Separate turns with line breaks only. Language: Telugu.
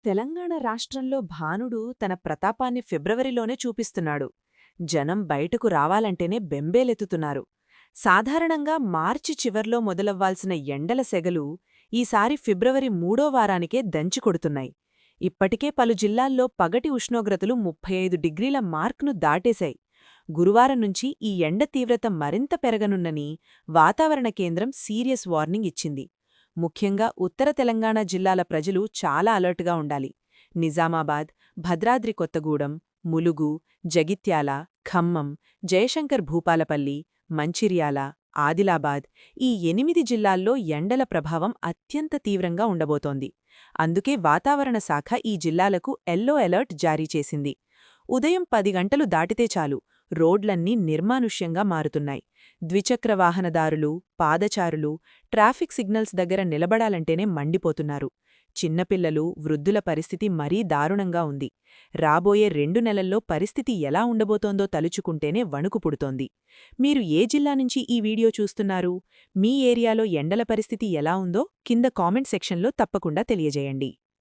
తెలంగాణ రాష్ట్రంలో భానుడు తన ప్రతాపాన్ని ఫిబ్రవరిలోనే చూపిస్తున్నాడు. జనం బయటకు రావాలంటేనే బెంబేలెత్తుతున్నారు. సాధారణంగా మార్చి చివర్లో మొదలవ్వాల్సిన ఎండల సెగలు ఈసారి ఫిబ్రవరి 3వ వారానికే దంచికొడుతున్నాయి. ఇప్పటికే పలు జిల్లాల్లో పగటి ఉష్ణోగ్రతలు 35 డిగ్రీల మార్క్ను దాటేశాయి. గురువారం నుంచి ఈ ఎండ తీవ్రత మరింత పెరగనున్నని వాతావరణ కేంద్రం సీరియస్ వార్నింగ్ ఇచ్చింది. ముఖ్యంగా ఉత్తర తెలంగాణ జిల్లాల ప్రజలు చాలా అలర్ట్గా ఉండాలి. నిజామాబాద్, భద్రాద్రి కొత్తగూడెం, ములుగు, జగిత్యాల, ఖమ్మం, జయశంకర్ భూపాలపల్లి, మంచిర్యాల, ఆదిలాబాద్ ఈ 8 జిల్లాల్లో ఎండల ప్రభావం అత్యంత తీవ్రంగా ఉండబోతోంది. అందుకే వాతావరణ శాఖ ఈ జిల్లాలకు ఎల్లో అలర్ట్ జారీ చేసింది. ఉదయం 10 గంటలు దాటితే చాలు రోడ్లన్నీ నిర్మానుష్యంగా మారుతున్నాయి. ద్విచక్ర వాహనదారులు, పాదచారులు ట్రాఫిక్ సిగ్నల్స్ దగ్గర నిలబడాలంటేనే మండిపోతున్నారు. చిన్నపిల్లలు, వృద్ధుల పరిస్థితి మరీ దారుణంగా ఉంది. రాబోయే 2 నెలల్లో పరిస్థితి ఎలా ఉండబోతోందో తలుచుకుంటేనే వణుకు పుడుతోంది. మీరు ఏ జిల్లా నుంచి ఈ వీడియో చూస్తున్నారు? మీ ఏరియాలో ఎండల పరిస్థితి ఎలా ఉందో కింద కామెంట్ సెక్షన్లో తప్పకుండా తెలియజేయండి.